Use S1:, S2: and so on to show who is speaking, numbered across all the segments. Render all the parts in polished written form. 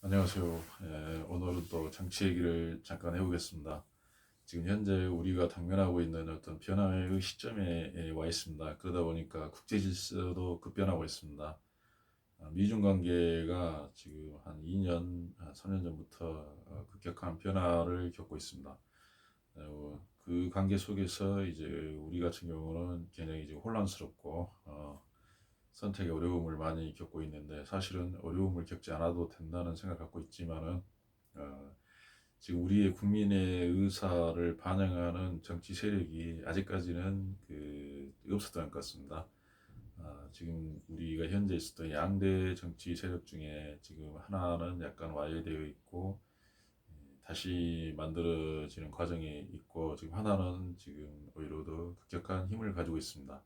S1: 안녕하세요. 오늘은 또 정치 얘기를 잠깐 해보겠습니다. 지금 현재 우리가 당면하고 있는 어떤 변화의 시점에 와 있습니다. 그러다 보니까 국제 질서도 급변하고 있습니다. 미중 관계가 지금 한 2년, 3년 전부터 급격한 변화를 겪고 있습니다. 그 관계 속에서 이제 우리 같은 경우는 굉장히 이제 혼란스럽고 선택의 어려움을 많이 겪고 있는데, 사실은 어려움을 겪지 않아도 된다는 생각을 갖고 있지만은 어, 지금 우리의 국민의 의사를 반영하는 정치 세력이 아직까지는 없었던 것 같습니다. 지금 우리가 현재 있었던 양대 정치 세력 중에 지금 하나는 약간 와해되어 있고 다시 만들어지는 과정에 있고, 지금 하나는 지금 오히려 더 급격한 힘을 가지고 있습니다.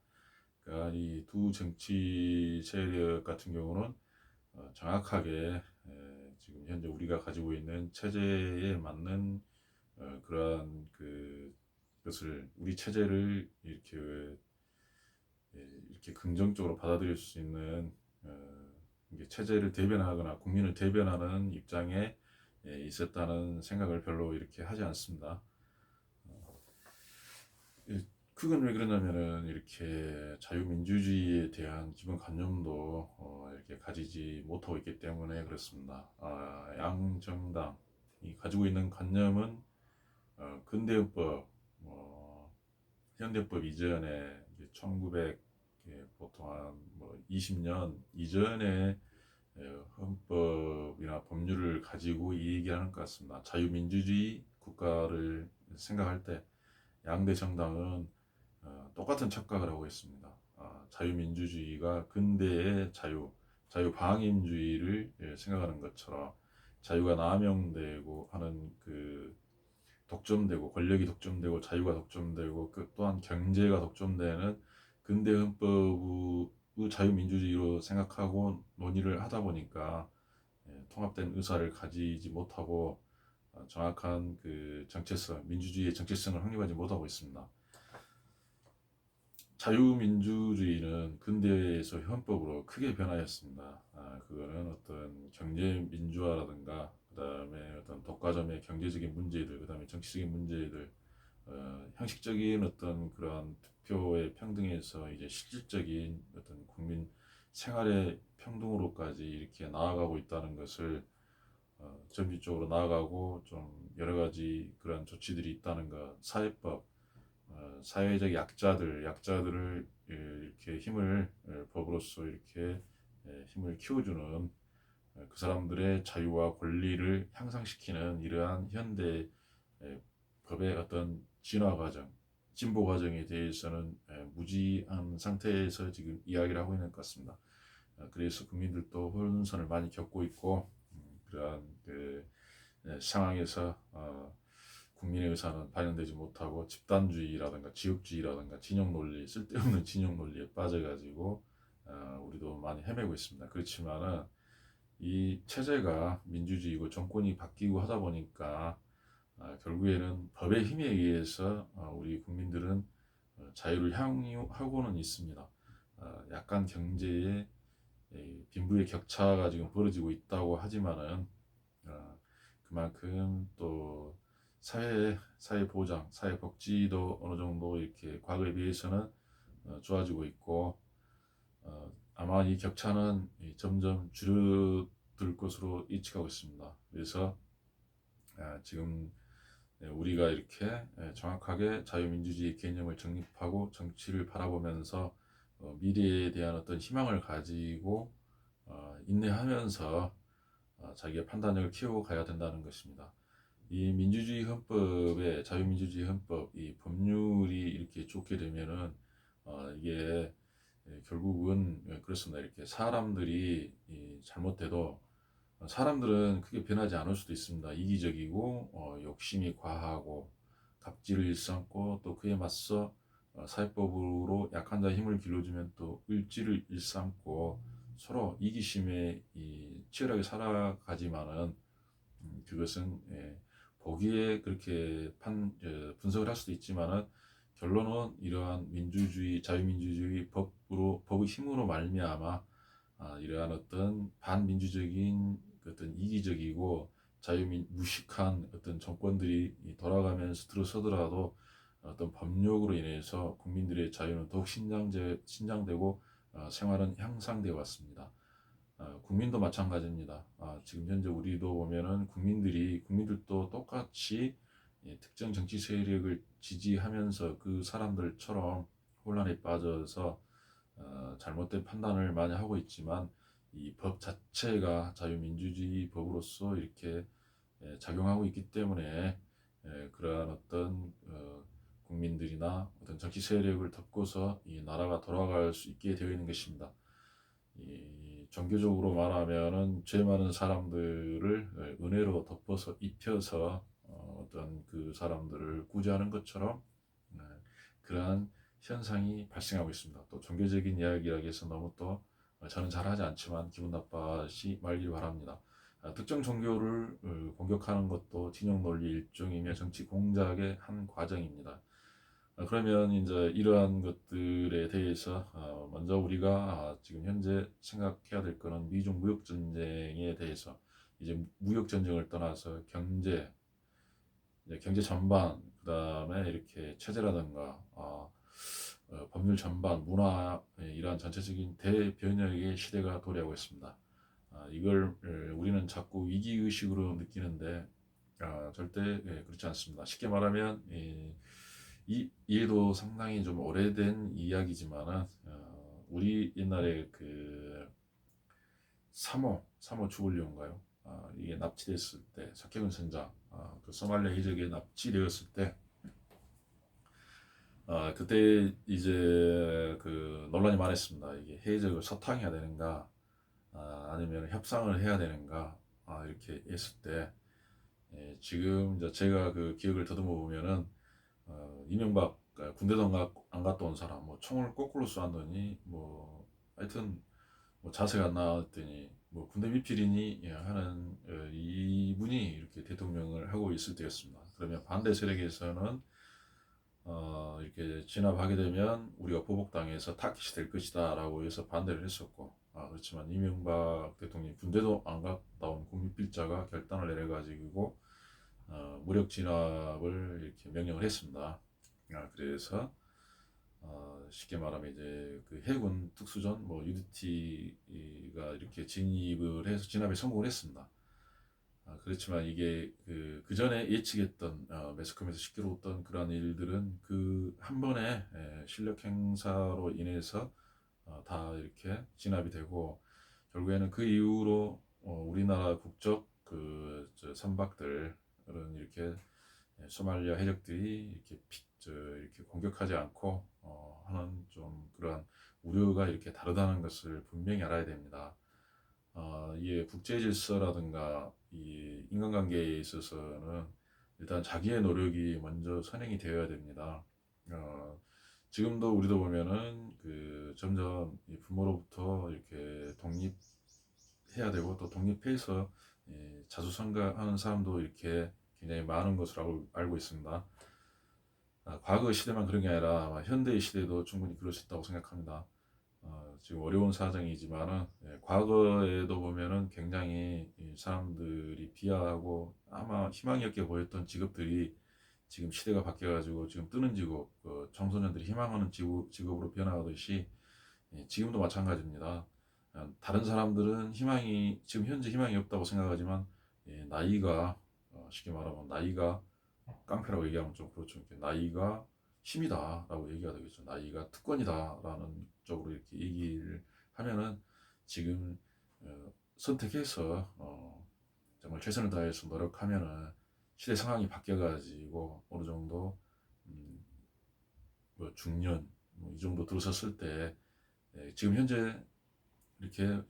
S1: 그러니까 이 두 정치 세력 같은 경우는 정확하게 지금 현재 우리가 가지고 있는 체제에 맞는 그러한 것을, 우리 체제를 이렇게 긍정적으로 받아들일 수 있는 이게 체제를 대변하거나 국민을 대변하는 입장에 있었다는 생각을 별로 이렇게 하지 않습니다. 그건 왜 그러냐면은 이렇게 자유민주주의에 대한 기본 관념도 이렇게 가지지 못하고 있기 때문에 그렇습니다. 양 정당이 가지고 있는 관념은 근대헌법, 현대법 이전에 1900 보통 한뭐 20년 이전에 헌법이나 법률을 가지고 이 얘기를 하는 것 같습니다. 자유민주주의 국가를 생각할 때 양대 정당은 똑같은 착각을 하고 있습니다. 자유민주주의가 근대의 자유방임주의를 생각하는 것처럼 자유가 남용되고 하는 독점되고, 권력이 독점되고, 자유가 독점되고, 또한 경제가 독점되는 근대 헌법의 자유민주주의로 생각하고 논의를 하다 보니까 통합된 의사를 가지지 못하고 정확한 정체성, 민주주의의 정체성을 확립하지 못하고 있습니다. 자유민주주의는 근대에서 헌법으로 크게 변화했습니다. 그거는 어떤 경제 민주화라든가, 그다음에 어떤 독과점의 경제적인 문제들, 그다음에 정치적인 문제들, 형식적인 어떤 그러한 투표의 평등에서 이제 실질적인 어떤 국민 생활의 평등으로까지 이렇게 나아가고 있다는 것을, 점진적으로 나아가고 좀 여러 가지 그런 조치들이 있다는 것, 사회법, 사회적 약자들을 이렇게 힘을, 법으로서 이렇게 힘을 키워주는, 그 사람들의 자유와 권리를 향상시키는 이러한 현대 법의 어떤 진화 과정, 진보 과정에 대해서는 무지한 상태에서 지금 이야기를 하고 있는 것 같습니다. 그래서 국민들도 혼선을 많이 겪고 있고, 그러한 상황에서 국민의 의사는 반영되지 못하고 집단주의라든가 지역주의라든가 진영 논리, 쓸데없는 진영 논리에 빠져가지고 우리도 많이 헤매고 있습니다. 그렇지만은 이 체제가 민주주의고 정권이 바뀌고 하다 보니까 결국에는 법의 힘에 의해서 우리 국민들은 자유를 향유하고는 있습니다. 약간 경제의 빈부의 격차가 지금 벌어지고 있다고 하지만은 그만큼 또 사회 보장, 사회 복지도 어느 정도 이렇게 과거에 비해서는 좋아지고 있고, 아마 이 격차는 점점 줄어들 것으로 예측하고 있습니다. 그래서 지금 우리가 이렇게 정확하게 자유민주주의 개념을 정립하고 정치를 바라보면서 미래에 대한 어떤 희망을 가지고 인내하면서 자기의 판단력을 키우고 가야 된다는 것입니다. 이 민주주의 헌법의 자유민주주의 헌법, 이 법률이 이렇게 좋게 되면은 이게 결국은 그렇습니다. 이렇게 사람들이 잘못돼도 사람들은 크게 변하지 않을 수도 있습니다. 이기적이고 욕심이 과하고 갑질을 일삼고, 또 그에 맞서 사회법으로 약한 자의 힘을 길러주면 또 을지를 일삼고 서로 이기심에 치열하게 살아가지만은, 그것은 보기에 그렇게 분석을 할 수도 있지만은 결론은 이러한 민주주의, 자유민주주의 법의 힘으로 말미암아 이러한 어떤 반민주적인 그 어떤 이기적이고 자유무식한 어떤 정권들이 돌아가면서 들어서더라도 어떤 법률로 인해서 국민들의 자유는 더욱 신장되고 생활은 향상되어 왔습니다. 국민도 마찬가지입니다. 지금 현재 우리도 보면은 국민들도 똑같이 특정 정치 세력을 지지하면서 그 사람들처럼 혼란에 빠져서 잘못된 판단을 많이 하고 있지만 이 법 자체가 자유민주주의 법으로서 이렇게 작용하고 있기 때문에 그러한 어떤 국민들이나 어떤 정치 세력을 덮고서 이 나라가 돌아갈 수 있게 되어 있는 것입니다. 이 종교적으로 말하면은 죄 많은 사람들을 은혜로 덮어서 입혀서 어떤 그 사람들을 구제하는 것처럼 그러한 현상이 발생하고 있습니다. 또 종교적인 이야기라고 해서 너무 또 저는 잘하지 않지만 기분 나빠하시 말길 바랍니다. 특정 종교를 공격하는 것도 진영 논리 일종이며 정치 공작의 한 과정입니다. 그러면 이제 이러한 것들에 대해서 먼저 우리가 지금 현재 생각해야 될 거는 미중 무역 전쟁에 대해서 이제 무역 전쟁을 떠나서 경제 전반, 그다음에 이렇게 체제라든가 법률 전반, 문화 이러한 전체적인 대변혁의 시대가 도래하고 있습니다. 이걸 우리는 자꾸 위기 의식으로 느끼는데 절대 그렇지 않습니다. 쉽게 말하면 이 이해도 상당히 좀 오래된 이야기지만은 우리 옛날에 그 3호 주불리온가요? 이게 납치됐을 때 석해군 선장 그 소말리아 해적에 납치되었을 때 그때 이제 그 논란이 많았습니다. 이게 해적을 석탕해야 되는가 아니면 협상을 해야 되는가 이렇게 했을 때 지금 이제 제가 그 기억을 더듬어 보면은 이명박 군대도 안 갔다 온 사람 뭐 총을 거꾸로 쏘았더니 뭐 하여튼 뭐 자세가 안 나왔더니 뭐 군대 미필이니 하는 이분이 이렇게 대통령을 하고 있을 때였습니다. 그러면 반대 세력에서는 이렇게 진압하게 되면 우리가 보복당해서 타깃이 될 것이다 라고 해서 반대를 했었고 그렇지만 이명박 대통령이 군대도 안 갔다 온 국민필자가 결단을 내려가지고 무력 진압을 이렇게 명령을 했습니다. 그래서 쉽게 말하면 이제 그 해군 특수전 뭐 UDT가 이렇게 진입을 해서 진압에 성공을 했습니다. 그렇지만 이게 그 전에 예측했던 매스컴에서 시끄러웠던 그러한 일들은 그 한 번의 실력 행사로 인해서 다 이렇게 진압이 되고 결국에는 그 이후로 우리나라 국적 그 선박들은 이렇게 소말리아 해적들이 이렇게 공격하지 않고 하는 좀 그러한 우려가 이렇게 다르다는 것을 분명히 알아야 됩니다. 이게 국제 질서라든가 이 인간관계에 있어서는 일단 자기의 노력이 먼저 선행이 되어야 됩니다. 지금도 우리도 보면은 그 점점 이 부모로부터 이렇게 독립해야 되고 또 독립해서 자수성가하는 사람도 이렇게 굉장히 많은 것으로 알고 있습니다. 과거 시대만 그런 게 아니라 현대 시대도 충분히 그럴 수 있다고 생각합니다. 지금 어려운 사정이지만은 과거에도 보면은 굉장히 사람들이 비하하고 아마 희망이 없게 보였던 직업들이 지금 시대가 바뀌어가지고 지금 뜨는 직업, 청소년들이 희망하는 직업으로 변화하듯이 지금도 마찬가지입니다. 다른 사람들은 지금 현재 희망이 없다고 생각하지만 나이가 쉽게 말하면 나이가 깡패라고 얘기하면 좀 그렇죠. 나이가 힘이다라고 얘기가 되겠죠. 나이가 특권이다라는 쪽으로 이렇게 얘기를 하면은 지금 선택해서 정말 최선을 다해서 노력하면은 시대 상황이 바뀌어가지고 어느 정도 뭐 중년 뭐이 정도 들어섰을 때 지금 현재 이렇게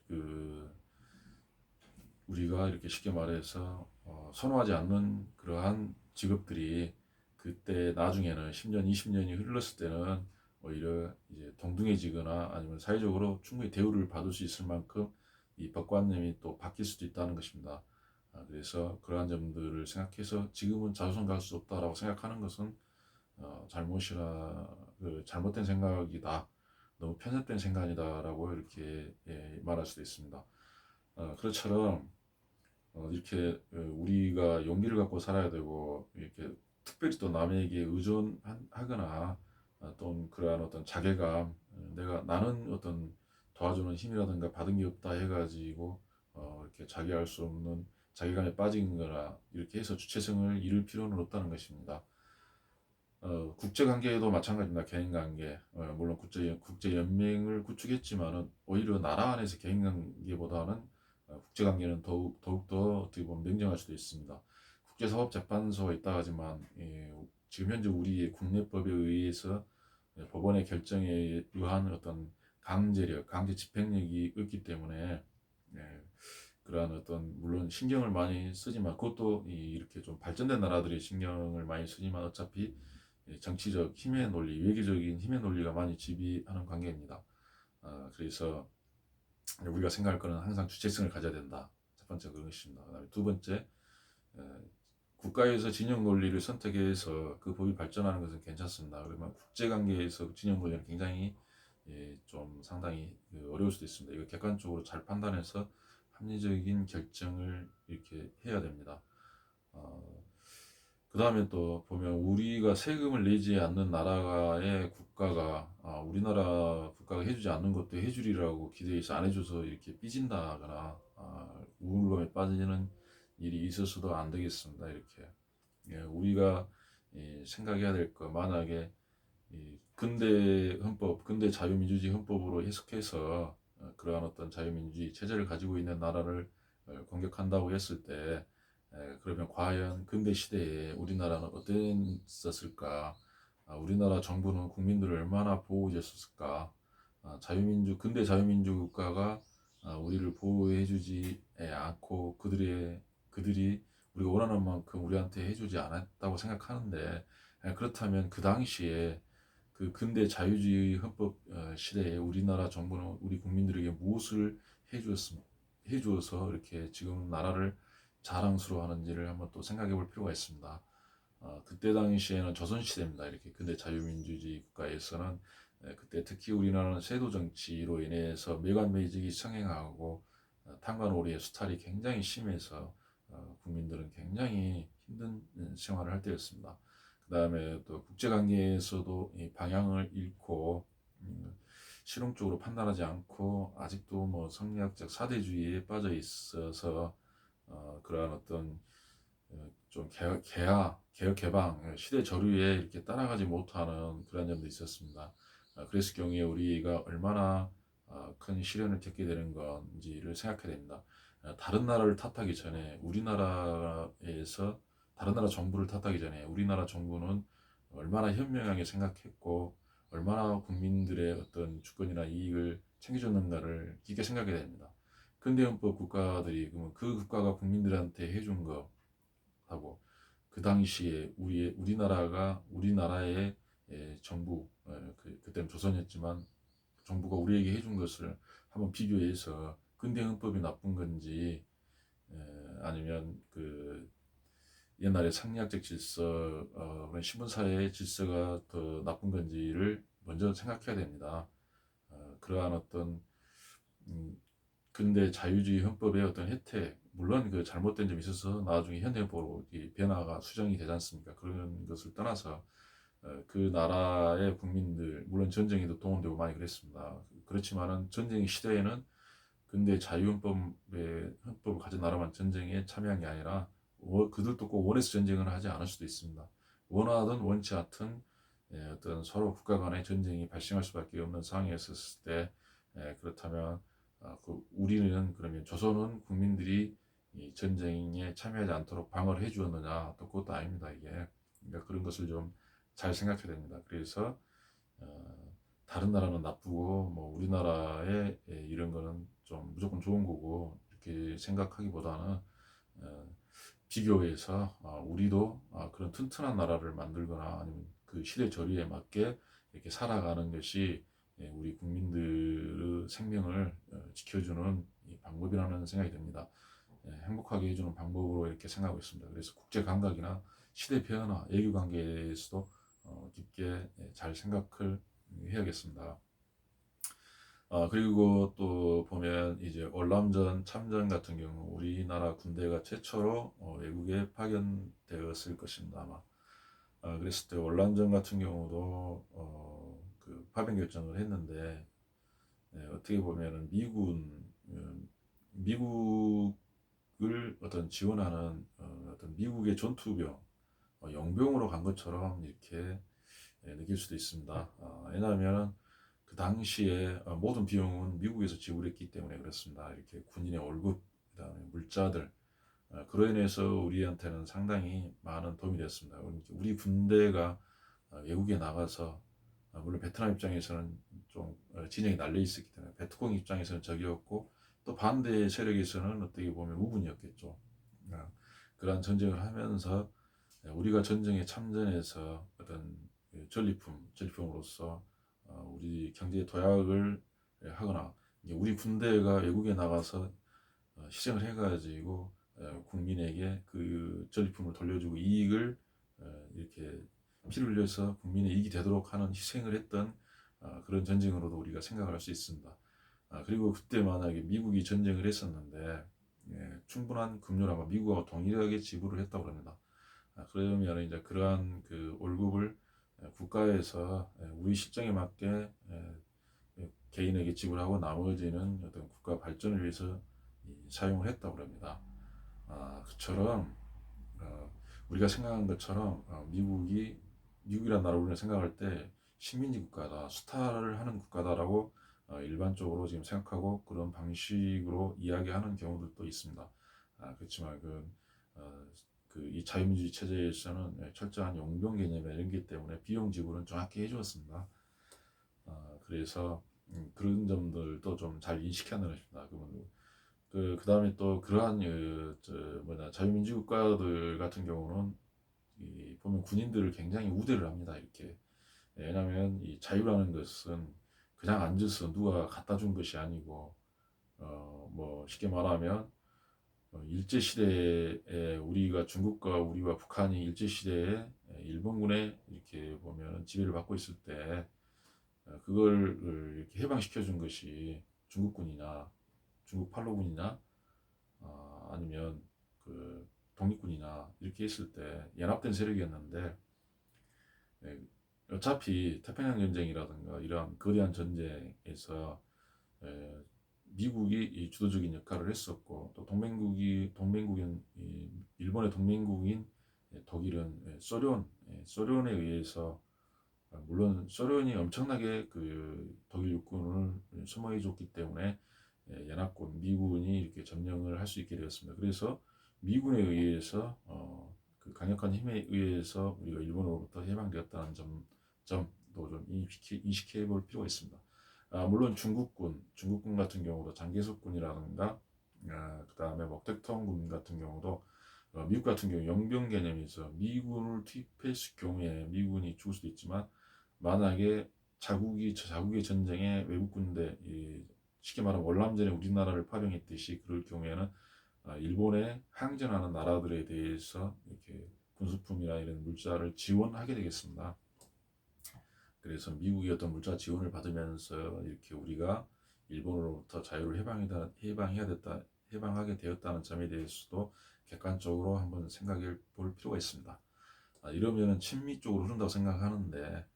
S1: 우리가 이렇게 쉽게 말해서 선호하지 않는 그러한 직업들이 그때 나중에는 10년, 20년이 흘렀을 때는 오히려 이제 동등해지거나 아니면 사회적으로 충분히 대우를 받을 수 있을 만큼 이 법관님이 또 바뀔 수도 있다는 것입니다. 그래서 그러한 점들을 생각해서 지금은 자수성 갈 수 없다라고 생각하는 것은 잘못된 생각이다. 너무 편협된 생각이다라고 이렇게 말할 수도 있습니다. 그것처럼 이렇게 우리가 용기를 갖고 살아야 되고 이렇게 특별히 또 남에게 의존하거나 또 그러한 어떤 자괴감, 내가 나는 어떤 도와주는 힘이라든가 받은 게 없다 해가지고 이렇게 자기할 수 없는 자괴감에 빠진 거나 이렇게 해서 주체성을 잃을 필요는 없다는 것입니다. 국제관계에도 마찬가지입니다. 개인관계. 물론 국제연맹을 구축했지만은 오히려 나라 안에서 개인관계보다는 국제관계는 더욱더 어떻게 보면 냉정할 수도 있습니다. 국제사법재판소가 있다 하지만 지금 현재 우리의 국내법에 의해서 법원의 결정에 의한 어떤 강제 집행력이 없기 때문에 그러한 어떤 물론 신경을 많이 쓰지만 그것도 이렇게 좀 발전된 나라들이 신경을 많이 쓰지만 어차피 정치적 힘의 논리, 외교적인 힘의 논리가 많이 지배하는 관계입니다. 그래서 우리가 생각할 거는 항상 주체성을 가져야 된다. 첫 번째 그런 것입니다. 그다음에 두 번째, 국가에서 진영 논리를 선택해서 그 법이 발전하는 것은 괜찮습니다. 그러면 국제관계에서 진영 논리는 굉장히 좀 상당히 어려울 수도 있습니다. 이거 객관적으로 잘 판단해서 합리적인 결정을 이렇게 해야 됩니다. 그 다음에 또 보면 우리가 세금을 내지 않는 나라의 국가가 우리나라 국가가 해주지 않는 것도 해주리라고 기대해서 안 해줘서 이렇게 삐진다거나 우울감에 빠지는 일이 있어서도 안 되겠습니다. 이렇게 우리가 생각해야 될 거 만약에 근대 헌법, 근대 자유민주주의 헌법으로 해석해서 그러한 어떤 자유민주주의 체제를 가지고 있는 나라를 공격한다고 했을 때 그러면 과연 근대 시대에 우리나라는 어땠었을까? 우리나라 정부는 국민들을 얼마나 보호해줬을까? 근대 자유민주 국가가 우리를 보호해주지 않고 그들이 우리가 원하는 만큼 우리한테 해주지 않았다고 생각하는데 그렇다면 그 당시에 그 근대 자유주의 헌법 시대에 우리나라 정부는 우리 국민들에게 무엇을 해주어서 이렇게 지금 나라를 자랑스러워하는지를 한번 또 생각해 볼 필요가 있습니다. 그때 당시에는 조선시대입니다. 이렇게 근대 자유민주주의 국가에서는 그때 특히 우리나라는 세도 정치로 인해서 매관매직이 성행하고 탄관오리의 수탈이 굉장히 심해서 국민들은 굉장히 힘든 생활을 할 때였습니다. 그 다음에 또 국제관계에서도 이 방향을 잃고 실용적으로 판단하지 않고 아직도 뭐 성리학적 사대주의에 빠져 있어서 그러한 어떤 좀 개혁 개방 시대 저류에 이렇게 따라가지 못하는 그런 점도 있었습니다. 그랬을 경우에 우리가 얼마나 큰 시련을 겪게 되는 건지를 생각해야 됩니다. 다른 나라를 탓하기 전에 우리나라에서 다른 나라 정부를 탓하기 전에 우리나라 정부는 얼마나 현명하게 생각했고 얼마나 국민들의 어떤 주권이나 이익을 챙겨줬는가를 깊게 생각해야 됩니다. 근대헌법 국가들이 그러면 그 국가가 국민들한테 해준 거 하고 그 당시에 우리나라의 정부 그때는 조선이었지만 정부가 우리에게 해준 것을 한번 비교해서 근대헌법이 나쁜 건지 아니면 그 옛날에 상리학적 질서 그런 신분사회의 질서가 더 나쁜 건지를 먼저 생각해야 됩니다. 그러한 어떤 근대 자유주의 헌법의 어떤 혜택, 물론 그 잘못된 점이 있어서 나중에 현대헌법으로 변화가 수정이 되지 않습니까? 그런 것을 떠나서 그 나라의 국민들, 물론 전쟁에도 동원되고 많이 그랬습니다. 그렇지만은 전쟁 시대에는 근대 헌법을 가진 나라만 전쟁에 참여한 게 아니라 그들도 꼭 원해서 전쟁을 하지 않을 수도 있습니다. 원하든 원치 않든 어떤 서로 국가 간의 전쟁이 발생할 수밖에 없는 상황에 있었을 때 그렇다면 우리는 그러면 조선은 국민들이 이 전쟁에 참여하지 않도록 방어를 해주었느냐? 또 그것도 아닙니다. 이게 그러니까 그런 것을 좀 잘 생각해야 됩니다. 그래서 다른 나라는 나쁘고 뭐 우리나라의 이런 거는 좀 무조건 좋은 거고 이렇게 생각하기보다는 비교해서 우리도 그런 튼튼한 나라를 만들거나 아니면 그 시대 저리에 맞게 이렇게 살아가는 것이 우리 국민들의 생명을 지켜주는 방법이라는 생각이 듭니다. 행복하게 해주는 방법으로 이렇게 생각하고 있습니다. 그래서 국제 감각이나 시대 변화, 외교 관계에서도 깊게 잘 생각을 해야겠습니다. 그리고 또 보면 이제 월남전 참전 같은 경우 우리나라 군대가 최초로 외국에 파견되었을 것입니다 아마. 그랬을 때 월남전 같은 경우도 그 파병 결정을 했는데 어떻게 보면은 미국을 어떤 지원하는 어떤 미국의 전투병 영병으로 간 것처럼 이렇게 느낄 수도 있습니다. 왜냐하면 그 당시에 모든 비용은 미국에서 지불했기 때문에 그렇습니다. 이렇게 군인의 월급, 그다음에 물자들, 그로 인해서 우리한테는 상당히 많은 도움이 됐습니다. 우리 군대가 외국에 나가서 물론 베트남 입장에서는 좀 진영이 날려 있었기 때문에 베트콩 입장에서는 적이었고 또 반대 세력에서는 어떻게 보면 우군이었겠죠. 그러한 전쟁을 하면서 우리가 전쟁에 참전해서 어떤 그 전리품으로서 우리 경제 도약을 하거나 우리 군대가 외국에 나가서 희생을 해가지고 국민에게 그 전리품을 돌려주고 이익을 이렇게 피를 흘려서 국민의 이익이 되도록 하는 희생을 했던 그런 전쟁으로도 우리가 생각을 할 수 있습니다. 그리고 그때 만약에 미국이 전쟁을 했었는데 충분한 급료라고 미국하고 동일하게 지불을 했다고 합니다. 그러면 이제 그러한 그 월급을 국가에서 우리 실정에 맞게 개인에게 지불하고 나머지는 어떤 국가 발전을 위해서 사용을 했다고 합니다. 그처럼 우리가 생각한 것처럼 미국이라는 나라를 우리가 생각할 때 식민지 국가다, 수탈을 하는 국가다라고 일반적으로 지금 생각하고 그런 방식으로 이야기하는 경우들도 있습니다. 그렇지만 이 자유민주주의 체제에서는 철저한 용병 개념이 이런 게 때문에 비용 지불은 정확히 해주었습니다. 그래서 그런 점들도 좀 잘 인식해야 되는 것입니다. 그 다음에 또 그러한 자유민주 국가들 같은 경우는 보면 군인들을 굉장히 우대를 합니다. 이렇게 왜냐하면 이 자유라는 것은 그냥 앉아서 누가 갖다 준 것이 아니고 뭐 쉽게 말하면 일제 시대에 우리와 북한이 일제 시대에 일본군에 이렇게 보면 지배를 받고 있을 때 그걸 이렇게 해방시켜 준 것이 중국군이나 중국 팔로군이나 아니면 그 독립군이나 이렇게 했을 때 연합된 세력이었는데 예, 어차피 태평양 전쟁이라든가 이러한 거대한 전쟁에서 미국이 이 주도적인 역할을 했었고 또 동맹국인 일본의 동맹국인 독일은 소련에 의해서 물론 소련이 엄청나게 그 독일 육군을 소모해 줬기 때문에 연합군 미군이 이렇게 점령을 할 수 있게 되었습니다. 그래서 미군에 의해서 그 강력한 힘에 의해서 우리가 일본으로부터 해방되었다는 점도 좀 인식해 볼 필요가 있습니다. 물론 중국군 같은 경우도 장개석군이라든가 그 다음에 먹택통군 같은 경우도 미국 같은 경우 영병 개념에서 미군을 투입했을 경우에 미군이 죽을 수도 있지만 만약에 자국의 전쟁에 외국 군대 쉽게 말하면 월남전에 우리나라를 파병했듯이 그럴 경우에는 일본에 항전하는 나라들에 대해서 이렇게 군수품이나 이런 물자를 지원하게 되겠습니다. 그래서 미국이 어떤 물자 지원을 받으면서 이렇게 우리가 일본으로부터 자유를 해방하게 되었다는 점에 대해서도 객관적으로 한번 생각해 볼 필요가 있습니다. 이러면은 친미 쪽으로 흐른다고 생각하는데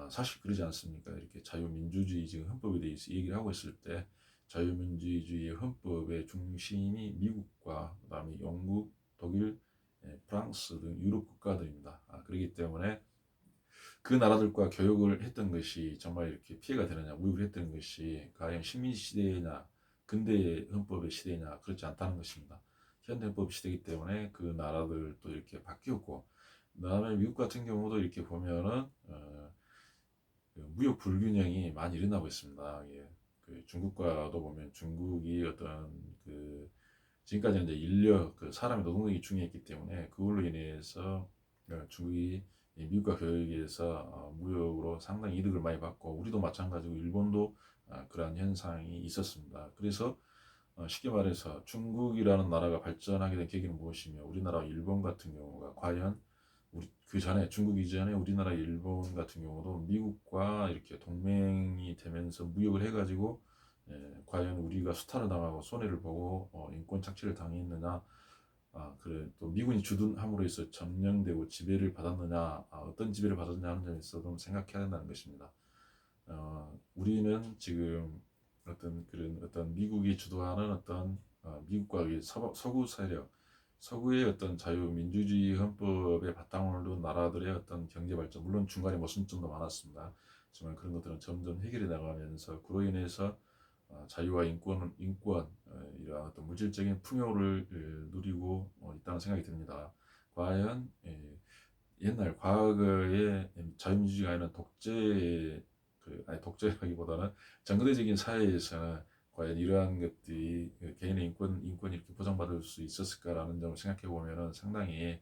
S1: 사실 그러지 않습니까? 이렇게 자유민주주의 지금 헌법에 대해서 얘기를 하고 있을 때 자유민주주의 헌법의 중심이 미국과 그다음에 영국, 독일, 프랑스 등 유럽 국가들입니다. 그렇기 때문에 그 나라들과 교역을 했던 것이 정말 이렇게 피해가 되느냐, 무역을 했던 것이 과연 식민 시대냐, 근대 헌법의 시대냐 그렇지 않다는 것입니다. 현대 헌법 시대이기 때문에 그 나라들도 이렇게 바뀌었고, 그다음에 미국 같은 경우도 이렇게 보면은 그 무역 불균형이 많이 일어나고 있습니다. 예. 그 중국과도 보면 중국이 어떤 그 지금까지 이제 그 사람의 노동력이 중요했기 때문에 그걸로 인해서 중국이 미국과 교역에서 무역으로 상당히 이득을 많이 받고 우리도 마찬가지고 일본도 그러한 현상이 있었습니다. 그래서 쉽게 말해서 중국이라는 나라가 발전하게 된 계기는 무엇이며 우리나라와 일본 같은 경우가 과연 그 전에 중국 이전에 우리나라 일본 같은 경우도 미국과 이렇게 동맹이 되면서 무역을 해가지고 과연 우리가 수탈을 당하고 손해를 보고 인권 착취를 당했느냐, 그래 또 미군이 주둔함으로 해서 점령되고 지배를 받았느냐, 어떤 지배를 받았느냐 하는 점에서 좀 생각해야 된다는 것입니다. 우리는 지금 어떤 미국이 주도하는 어떤 미국과 서구 세력, 서구의 어떤 자유민주주의 헌법의 바탕을 둔 나라들의 어떤 경제 발전, 물론 중간에 모순점도 많았습니다. 하지만 그런 것들은 점점 해결해 나가면서 그로 인해서 자유와 인권 이러한 어떤 물질적인 풍요를 누리고 있다는 생각이 듭니다. 과연 옛날 과거의 자유민주주의가 아니라 아니 독재라기보다는 정글적인 사회에서는 과연 이러한 것들이 개인의 인권이 이렇게 보장받을 수 있었을까라는 점을 생각해 보면은 상당히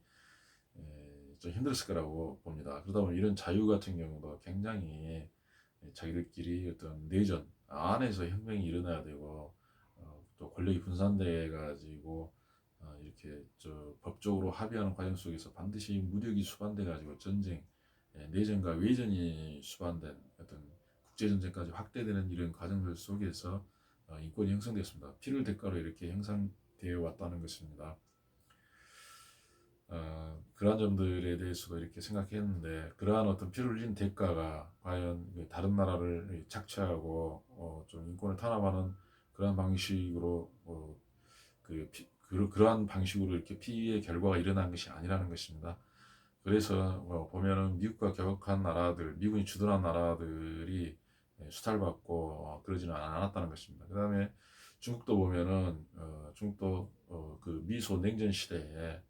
S1: 좀 힘들었을 거라고 봅니다. 그러다 보면 이런 자유 같은 경우도 굉장히 자기들끼리 어떤 내전 안에서 혁명이 일어나야 되고 또 권력이 분산돼 가지고 이렇게 법적으로 합의하는 과정 속에서 반드시 무력이 수반돼 가지고 전쟁, 내전과 외전이 수반된 어떤 국제전쟁까지 확대되는 이런 과정들 속에서 인권이 형성됐습니다. 피를 대가로 이렇게 형성되어 왔다는 것입니다. 그러한 점들에 대해서도 이렇게 생각했는데 그러한 어떤 피를 흘린 대가가 과연 다른 나라를 착취하고 좀 인권을 탄압하는 그러한 방식으로 그러한 방식으로 이렇게 피해의 결과가 일어난 것이 아니라는 것입니다. 그래서 보면은 미국과 격한 나라들, 미군이 주둔한 나라들이 수탈받고 그러지는 않았다는 것입니다. 그 다음에 중국도 보면은 중국도 그 미소 냉전 시대에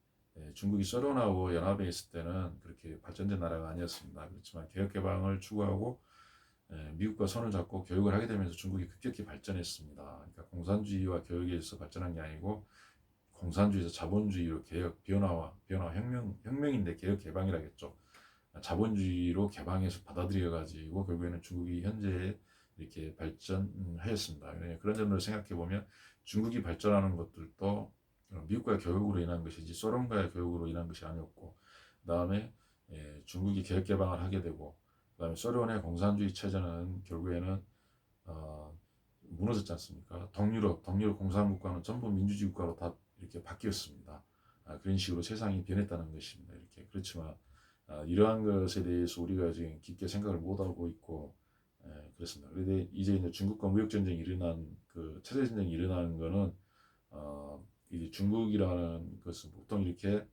S1: 중국이 소련하고 연합해 있을 때는 그렇게 발전된 나라가 아니었습니다. 그렇지만 개혁 개방을 추구하고 미국과 손을 잡고 교육을 하게 되면서 중국이 급격히 발전했습니다. 그러니까 공산주의와 교육에서 발전한 게 아니고 공산주의에서 자본주의로 개혁, 변화 혁명인데 개혁 개방이라겠죠. 자본주의로 개방해서 받아들여 가지고 결국에는 중국이 현재 이렇게 발전하였습니다. 그런 점을 생각해 보면 중국이 발전하는 것들도 미국과의 교육으로 인한 것이지 소련과의 교육으로 인한 것이 아니었고, 그 다음에 중국이 개혁 개방을 하게 되고, 그 다음에 소련의 공산주의 체제는 결국에는 무너졌지 않습니까? 동유럽 공산국가는 전부 민주주의 국가로 다 이렇게 바뀌었습니다. 그런 식으로 세상이 변했다는 것입니다. 이렇게 그렇지만 이러한 것에 대해서 우리가 지금 깊게 생각을 못하고 있고 그렇습니다. 그런데 이제 중국과 무역 전쟁이 일어난 그 체제 전쟁이 일어나는 거는 이제 중국이라는 것은 보통 이렇게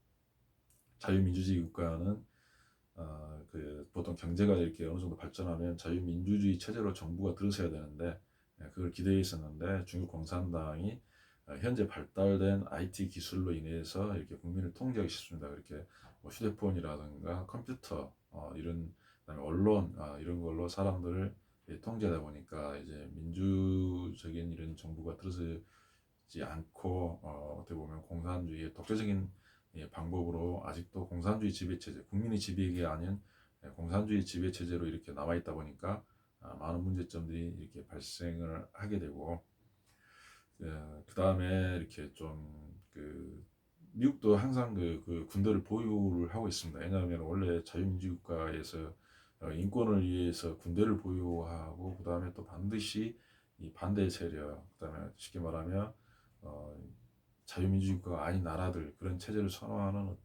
S1: 자유민주주의 국가는 보통 경제가 이렇게 어느 정도 발전하면 자유민주주의 체제로 정부가 들어서야 되는데 그걸 기대해 있었는데 중국 공산당이 현재 발달된 IT 기술로 인해서 이렇게 국민을 통제하기 쉽습니다. 그렇게 뭐 휴대폰이라든가 컴퓨터 이런 그다음에 언론 이런 걸로 사람들을 통제하다 보니까 이제 민주적인 이런 정부가 들어서지 않고 어떻게 보면 공산주의의 독재적인 방법으로 아직도 공산주의 지배체제, 국민의 지배가 아닌 공산주의 지배체제로 이렇게 남아있다 보니까 많은 문제점들이 이렇게 발생을 하게 되고, 그 다음에 이렇게 미국도 항상 그 군대를 보유를 하고 있습니다. 왜냐하면 원래 자유민주 국가에서 인권을 위해서 군대를 보유하고, 그 다음에 또 반드시 이 반대 세력, 그 다음에 쉽게 말하면 자유민주주의 국가가 아닌 나라들 그런 체제를 선호하는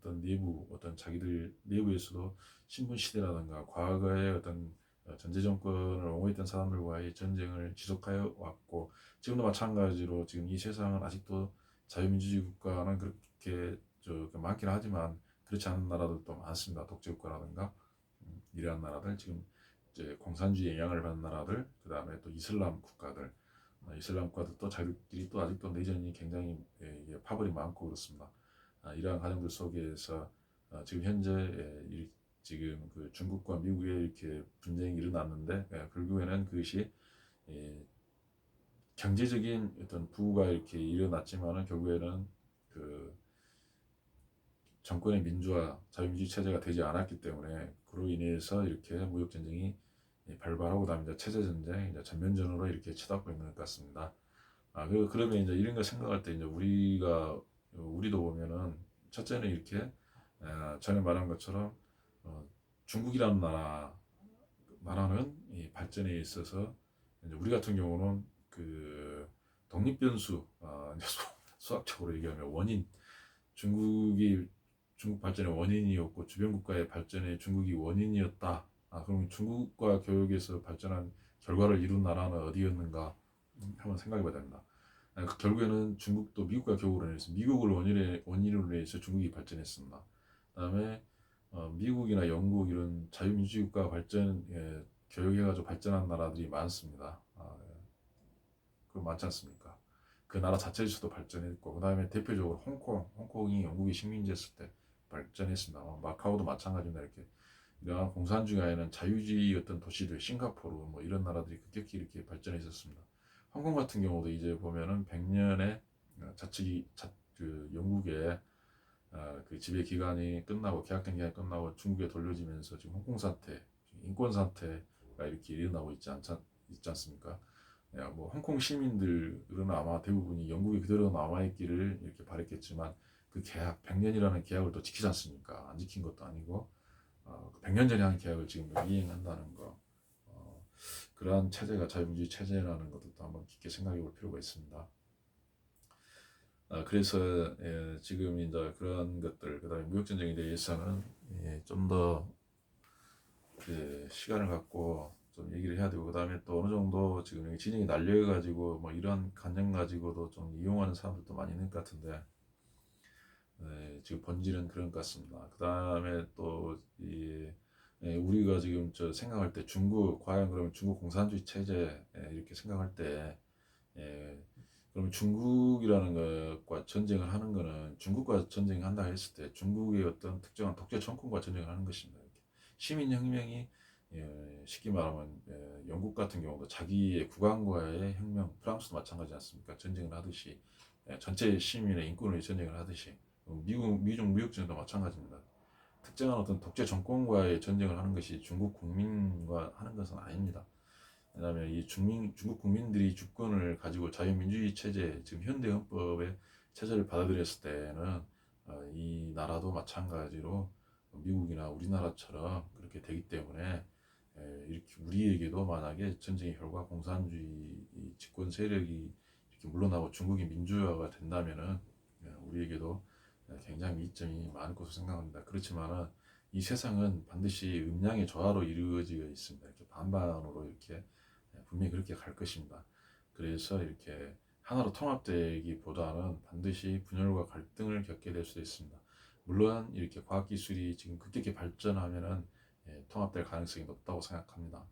S1: 어떤 자기들 내부에서도 신분 시대라든가 과거의 어떤 전제 정권을 옹호했던 사람들과의 전쟁을 지속하여 왔고 지금도 마찬가지로 지금 이 세상은 아직도 자유민주주의 국가는 그렇게 많긴 하지만 그렇지 않은 나라들도 많습니다. 독재 국가라든가 이러한 나라들 지금 이제 공산주의 영향을 받는 나라들 그 다음에 또 이슬람 국가들 이슬람 국가들도 자기들끼리 또 아직도 내전이 굉장히 파벌이 많고 그렇습니다. 이러한 과정들 속에서 지금 현재 지금 그 중국과 미국의 이렇게 분쟁이 일어났는데 결국에는 그것이 경제적인 어떤 부가 이렇게 일어났지만은 결국에는 그 정권의 민주화, 자유민주주의 체제가 되지 않았기 때문에 그로 인해서 이렇게 무역 전쟁이 발발하고 다음에 이제 체제 전쟁, 이제 전면전으로 이렇게 치닫고 있는 것 같습니다. 그러면 이제 이런 거 생각할 때 이제 우리도 보면은 첫째는 이렇게 전에 말한 것처럼 중국이라는 나라는 이 발전에 있어서 이제 우리 같은 경우는 그 독립 변수, 수학적으로 얘기하면 원인, 중국이 중국 발전의 원인이었고 주변 국가의 발전에 중국이 원인이었다. 그러면 중국과 교역에서 발전한 결과를 이룬 나라는 어디였는가 한번 생각해봐야 됩니다. 결국에는 중국도 미국과 교역으로 인해서 미국을 원인으로 해서 중국이 발전했습니다. 그다음에 미국이나 영국 이런 자유민주주의 국가 발전 교역해가지고 발전한 나라들이 많습니다. 그럼 많지 않습니까? 그 나라 자체에서도 발전했고, 그 다음에 대표적으로 홍콩이 영국의 식민지였을 때 발전했습니다. 마카오도 마찬가지입니다. 이렇게 이러한 공산주의에는 자유주의 어떤 도시들, 싱가포르 뭐 이런 나라들이 급격히 이렇게 발전했었습니다. 홍콩 같은 경우도 이제 보면은 100년의 그 영국의 그 지배 기간이 끝나고 계약된 기간이 끝나고 중국에 돌려지면서 지금 홍콩 사태, 인권 사태가 이렇게 일어나고 있지 않습니까? 뭐 홍콩 시민들은 아마 대부분이 영국에 그대로 남아있기를 이렇게 바랬겠지만 그 계약 100년이라는 계약을 또 지키지 않습니까? 안 지킨 것도 아니고 100년 전에 한 계약을 지금 이행한다는 거, 그러한 체제가 자유민주주의 체제라는 것도 한번 깊게 생각해 볼 필요가 있습니다. 그래서 지금 이제 그런 것들, 그다음에 무역전쟁에 대해서는 좀더 시간을 갖고 좀 얘기를 해야 되고, 그다음에 또 어느 정도 지금 진영이 날려가지고 뭐 이런 관념 가지고도 좀 이용하는 사람들도 많이 있는 것 같은데, 지금 본질은 그런 것 같습니다. 그다음에 또 우리가 지금 생각할 때 중국 과연 그러면 중국 공산주의 체제 이렇게 생각할 때 그러면 중국이라는 것과 전쟁을 하는 거는 중국과 전쟁을 한다 했을 때 중국의 어떤 특정한 독재 정권과 전쟁을 하는 것입니다. 시민혁명이 쉽게 말하면 영국 같은 경우도 자기의 국왕과의 혁명, 프랑스도 마찬가지 않습니까? 전쟁을 하듯이 전체 시민의 인권을 위해 전쟁을 하듯이 미중 무역전쟁도 마찬가지입니다. 특정한 어떤 독재 정권과의 전쟁을 하는 것이 중국 국민과 하는 것은 아닙니다. 왜냐하면 이 중국 국민들이 주권을 가지고 자유민주주의 체제, 지금 현대헌법의 체제를 받아들였을 때는 이 나라도 마찬가지로 미국이나 우리나라처럼 그렇게 되기 때문에 이렇게 우리에게도 만약에 전쟁의 결과 공산주의 집권 세력이 이렇게 물러나고 중국이 민주화가 된다면은 우리에게도 굉장히 이점이 많을 것으로 생각합니다. 그렇지만은 이 세상은 반드시 음양의 조화로 이루어지고 있습니다. 이렇게 반반으로 이렇게 분명히 그렇게 갈 것입니다. 그래서 이렇게 하나로 통합되기보다는 반드시 분열과 갈등을 겪게 될 수도 있습니다. 물론 이렇게 과학기술이 지금 급격히 발전하면은 통합될 가능성이 높다고 생각합니다.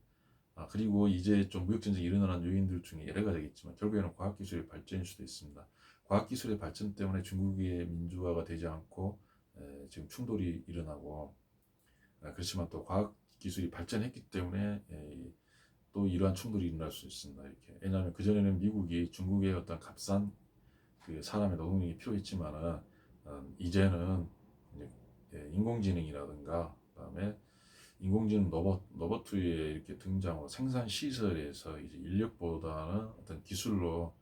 S1: 그리고 이제 좀 무역전쟁이 일어나는 요인들 중에 여러 가지가 있지만 결국에는 과학기술의 발전일 수도 있습니다. 과학기술의 발전 때문에 중국의 민주화가 되지 않고 지금 충돌이 일어나고, 그렇지만 또 과학기술이 발전했기 때문에 또 이러한 충돌이 일어날 수 있습니다. 이렇게. 왜냐하면 그전에는 미국이 중국의 어떤 값싼 그 사람의 노동력이 필요했지만은 이제는 인공지능이라든가 그다음에 인공지능 로봇의 이렇게 등장으로 생산 시설에서 이제 인력보다는 어떤 기술로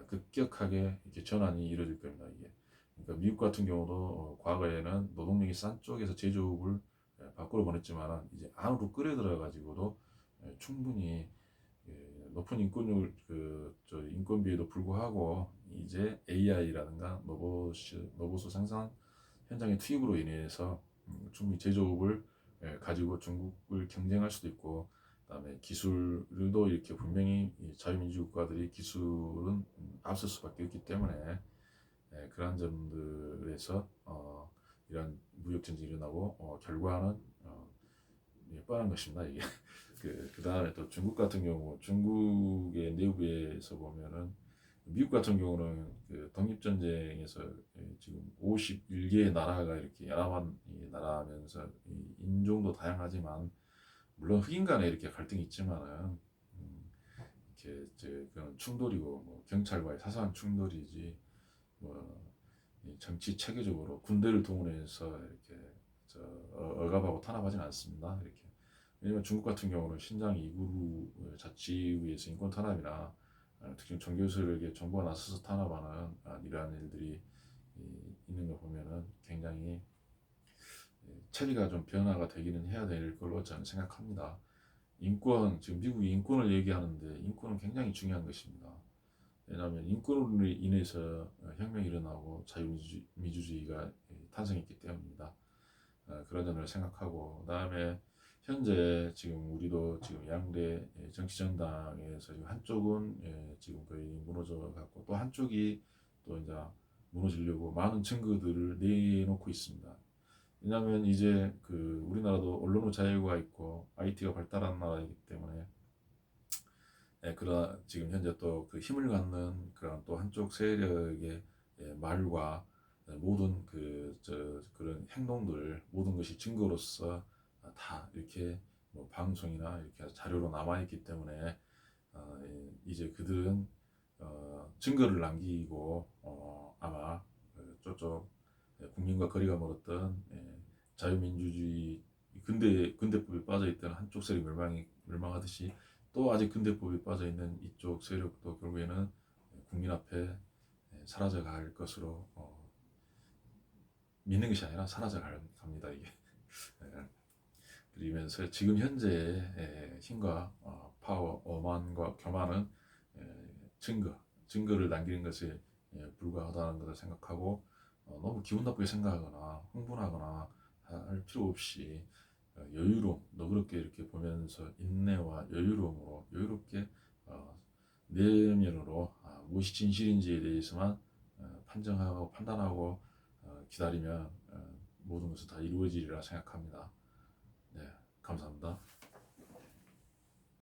S1: 급격하게 이렇게 전환이 이루어질 겁니다. 이게. 그러니까 미국 같은 경우도 과거에는 노동력이 싼 쪽에서 제조업을 밖으로 보냈지만 이제 안으로 끌어들여 가지고도 충분히 높은 인권율 인건비에도 불구하고 이제 AI라든가 로봇 생산 현장의 투입으로 인해서 충분히 제조업을 가지고 중국을 경쟁할 수도 있고, 그다음에 기술도 이렇게 분명히 자유민주 국가들이 기술은 앞설 수밖에 없기 때문에 그러한 점들에서 이런 무역 전쟁이 일어나고 결과는 뻔한 것입니다. 이게 그 다음에 또 중국 같은 경우 중국의 내부에서 보면은 미국 같은 경우는 그 독립전쟁에서 지금 51개의 나라가 이렇게 연합한 나라면서 인종도 다양하지만 물론 흑인 간에 이렇게 갈등이 있지만은 이렇게 그런 충돌이고 뭐 경찰과의 사소한 충돌이지 뭐 정치 체계적으로 군대를 동원해서 이렇게 억압하고 탄압하지는 않습니다. 이렇게. 왜냐면 중국 같은 경우는 신장 이구르 자치구에서 인권 탄압이나 특히 종교세력에 정부가 나서서 탄압하는 이러한 일들이 있는 거 보면은 굉장히 체계가 좀 변화가 되기는 해야 될 걸로 저는 생각합니다. 인권, 지금 미국이 인권을 얘기하는데 인권은 굉장히 중요한 것입니다. 왜냐하면 인권으로 인해서 혁명이 일어나고 자유민주주의가 탄생했기 때문입니다. 그런 점을 생각하고, 그다음에 현재 지금 우리도 지금 양대 정치정당에서 지금 한쪽은 지금 거의 무너져 갖고 또 한쪽이 또 이제 무너지려고 많은 증거들을 내놓고 있습니다. 왜냐하면 이제 그 우리나라도 언론의 자유가 있고 IT가 발달한 나라이기 때문에 그런 지금 현재 또 그 힘을 갖는 그런 또 한쪽 세력의 말과 모든 그런 행동들 모든 것이 증거로서 다 이렇게 뭐 방송이나 이렇게 자료로 남아 있기 때문에 이제 그들은 증거를 남기고 아마 저쪽 국민과 거리가 멀었던 자유민주주의 근대법에 빠져 있던 한쪽 세력이 멸망하듯이 또 아직 근대법에 빠져 있는 이쪽 세력도 결국에는 국민 앞에 사라져 갈 것으로 믿는 것이 아니라 사라져 갑니다 이게. 예. 그러면서 지금 현재의 힘과 파워, 오만과 교만은 증거를 남기는 것에 불과하다는 것을 생각하고 너무 기분 나쁘게 생각하거나 흥분하거나 할 필요 없이 너그럽게 이렇게 보면서 인내와 여유로움으로 여유롭게 내면으로 무엇이 진실인지에 대해서만 판정하고 판단하고 기다리면 모든 것은 다 이루어지리라 생각합니다. 네, 감사합니다.